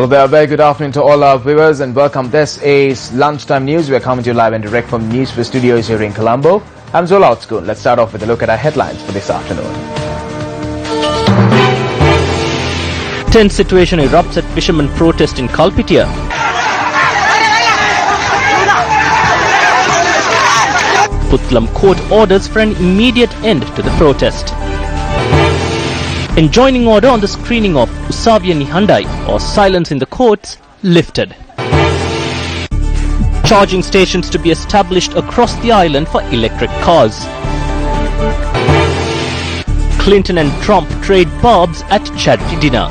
Hello there, very good afternoon to all our viewers and welcome. This is Lunchtime News. We are coming to you live and direct from Newsfirst studios here in Colombo. I'm Zola Outskoon. Let's start off with a look at our headlines for this afternoon. Tense situation erupts at fishermen protest in Kalpitia. Putlam court orders for an immediate end to the protest. Enjoining order on the screening of Usavia Nihandai or silence in the courts lifted. Charging stations to be established across the island for electric cars. Clinton and Trump trade barbs at charity dinner.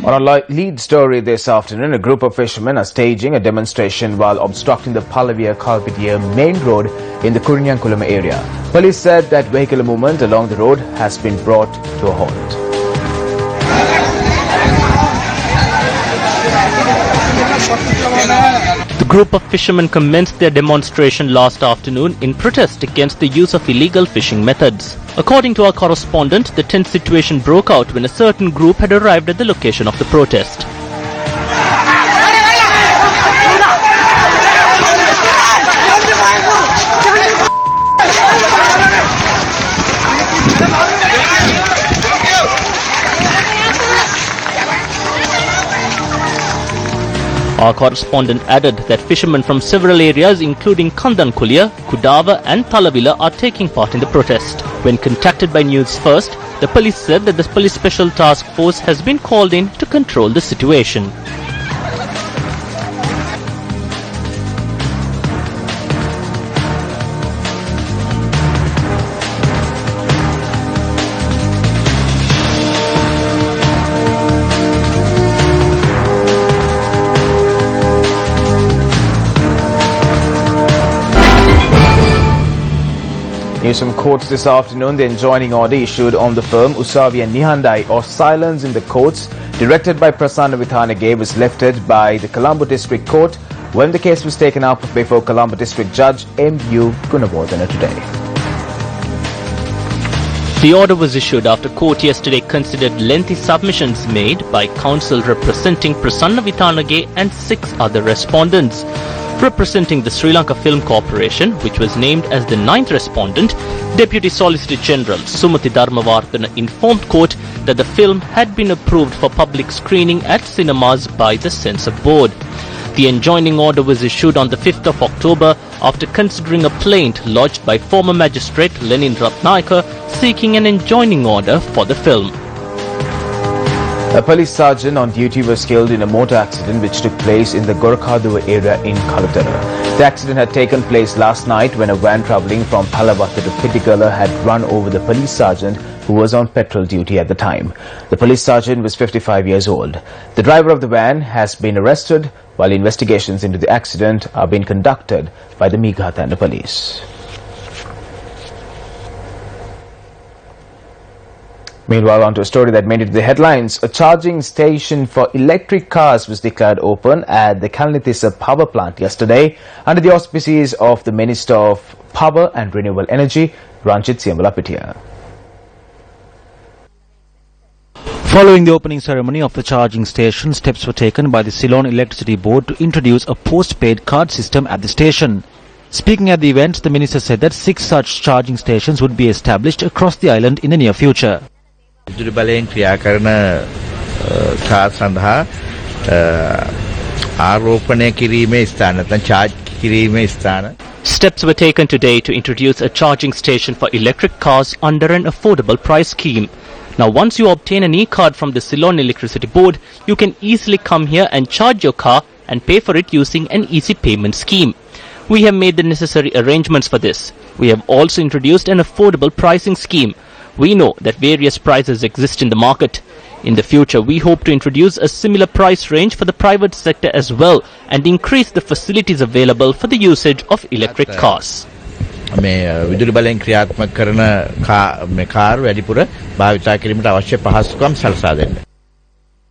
On our lead story this afternoon, a group of fishermen are staging a demonstration while obstructing the Palavia-Kalpitia main road in the Kurinyankulam area. Police said that vehicular movement along the road has been brought to a halt. The group of fishermen commenced their demonstration last afternoon in protest against the use of illegal fishing methods. According to our correspondent, the tense situation broke out when a certain group had arrived at the location of the protest. Our correspondent added that fishermen from several areas including Kandankulia, Kudava and Talavila are taking part in the protest. When contacted by News1st, the police said that the police special task force has been called in to control the situation. News from courts this afternoon. The enjoining order issued on the firm Usavia Nihandai or silence in the courts directed by Prasanna Vithanage was lifted by the Colombo District Court when the case was taken up before Colombo District Judge M.U. Gunawardena today. The order was issued after court yesterday considered lengthy submissions made by counsel representing Prasanna Vithanage and 6 other respondents. Representing the Sri Lanka Film Corporation, which was named as the 9th respondent, Deputy Solicitor General Sumathi Dharmawardena informed court that the film had been approved for public screening at cinemas by the censor board. The enjoining order was issued on the 5th of October after considering a plaint lodged by former magistrate Lenin Ratnayaka seeking an enjoining order for the film. A police sergeant on duty was killed in a motor accident which took place in the Gorkhaduwa area in Kalutara. The accident had taken place last night when a van travelling from Palavatta to Pittigala had run over the police sergeant who was on patrol duty at the time. The police sergeant was 55 years old. The driver of the van has been arrested while investigations into the accident are being conducted by the Meghatathana police. Meanwhile, on to a story that made it to the headlines. A charging station for electric cars was declared open at the Kalnithissa power plant yesterday under the auspices of the Minister of Power and Renewable Energy, Ranjit Siamalapitiya. Following the opening ceremony of the charging station, steps were taken by the Ceylon Electricity Board to introduce a post-paid card system at the station. Speaking at the event, the minister said that 6 such charging stations would be established across the island in the near future. විදුලි බලයෙන් ක්‍රියා කරන car සඳහා ආරෝපණය කිරීමේ ස්ථාන නැත්නම් charge කිරීමේ ස්ථාන. Steps were taken today to introduce a charging station for electric cars under an affordable price scheme. Now, once you obtain an e-card from the Ceylon Electricity Board, you can easily come here and charge your car and pay for it using an easy payment scheme. We have made the necessary arrangements for this. We have also introduced an affordable pricing scheme. We know that various prices exist in the market. In the future, we hope to introduce a similar price range for the private sector as well and increase the facilities available for the usage of electric cars. මේ විදුලි බලයෙන් ක්‍රියාත්මක කරන car වැඩිපුර භාවිතා කිරීමට අවශ්‍ය පහසුකම් සලසා දෙන්න.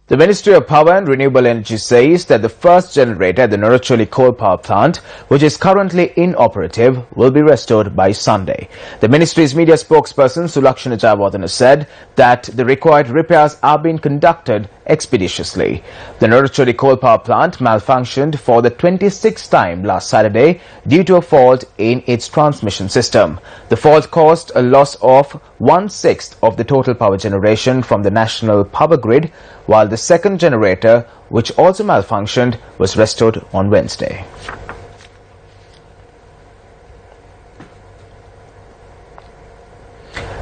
The Ministry of Power and Renewable Energy says that the first generator at the Noracholi coal power plant, which is currently inoperative, will be restored by Sunday. The ministry's media spokesperson Sulakshana Jayawardena said that the required repairs are being conducted expeditiously. The Noracholi coal power plant malfunctioned for the 26th time last Saturday due to a fault in its transmission system. The fault caused a loss of 1/6 of the total power generation from the national power grid, while the second generator, which also malfunctioned, was restored on Wednesday.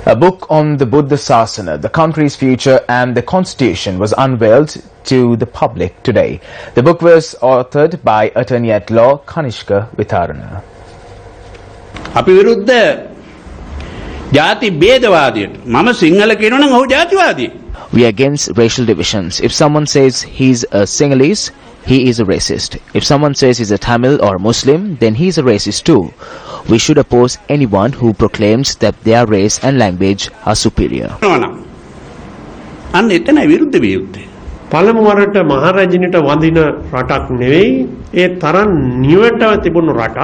A book on the Buddha Sasana, the country's future and the constitution was unveiled to the public today. The book was authored by attorney at law Kanishka Vitarana. අපි විරුද්ධ ජාති ભેදවාදයට මම සිංහල කියනවා නම් ඔහු ජාතිවාදී. We are against racial divisions. If someone says he's a Sinhalese, he is a racist. If someone says he's a Tamil or Muslim, then he's a racist too. We should oppose anyone who proclaims that their race and language are superior. අන්න එතන විරුද්ධ විය යුත්තේ. පළමු වරට මහරජිනට වඳින රටක් නෙවෙයි ඒ තරම් නිවටව තිබුණු රටක්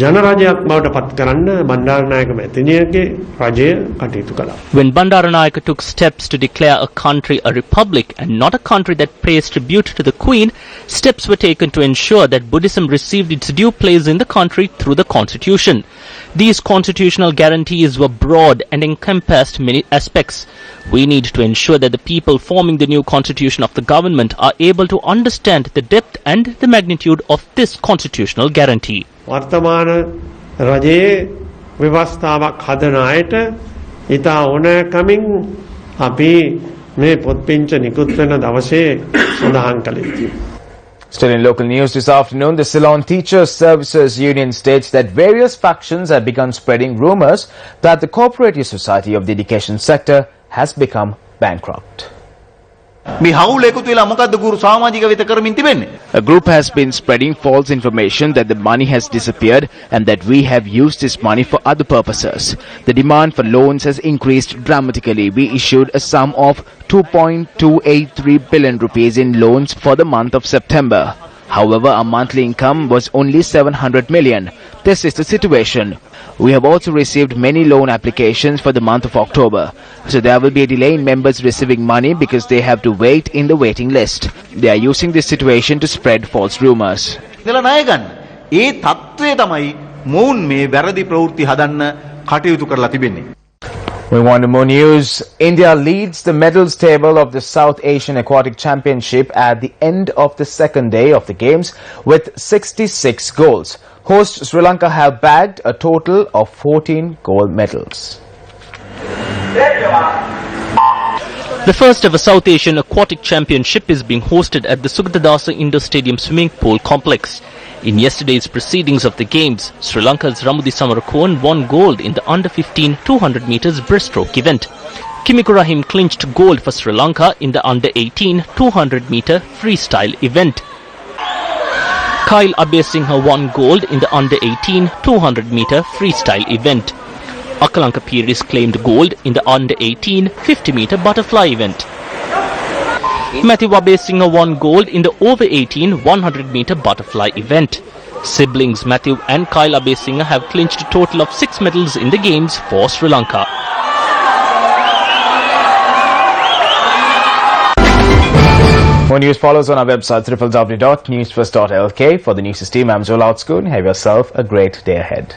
ජනරජයක් බවට පත් කරන්න බණ්ඩාරනායක මැතිණියගේ රජය කටයුතු කළා. When Bandaranayake took steps to declare a country a republic and not a country that pays tribute to the Queen, steps were taken to ensure that Buddhism received its due place in the country through the constitution. These constitutional guarantees were broad and encompassed many aspects. We need to ensure that the people forming the new constitution of the government are able to understand the depth and the magnitude of this constitutional guarantee. වර්තමාන රජයේ ව්‍යවස්ථාවක් හදන අයට ඉතා ඕනෑකමින් අපි මේ පොත්පිංච නිකුත් වෙන දවසේ සඳහන් කළ යුතුයි. Still in local news this afternoon, the Ceylon Teachers Services Union states that various factions have begun spreading rumours that the cooperative society of the education sector has become bankrupt. A group has been spreading false information that the money has disappeared and that we have used this money for other purposes. The demand for loans has increased dramatically. We issued a sum of 2.283 billion rupees in loans for the month of September. However, our monthly income was only 700 million. This is the situation. We have also received many loan applications for the month of October. So there will be a delay in members receiving money because they have to wait in the waiting list. They are using this situation to spread false rumours. We want more news. India leads the medals table of the South Asian Aquatic Championship at the end of the second day of the games with 66 goals. Host Sri Lanka have bagged a total of 14 gold medals. The first ever South Asian Aquatic Championship is being hosted at the Sugatadasa Indoor Stadium swimming pool complex. In yesterday's proceedings of the games, Sri Lanka's Ramudi Samarakoon won gold in the under-15 200 meters breaststroke event. Kimiko Rahim clinched gold for Sri Lanka in the under-18 200 meter freestyle event. Kyle Abesinghe won gold in the under-18 200 meter freestyle event. Akalanka Piris claimed gold in the under-18 50 meter butterfly event. Matthew Abesinghe won gold in the over-18 100 meter butterfly event. Siblings Matthew and Kyle Abesinghe have clinched a total of 6 medals in the games for Sri Lanka. More news follows on our website www.newsfirst.lk. For the News team, I'm Joel Outscoon. Have yourself a great day ahead.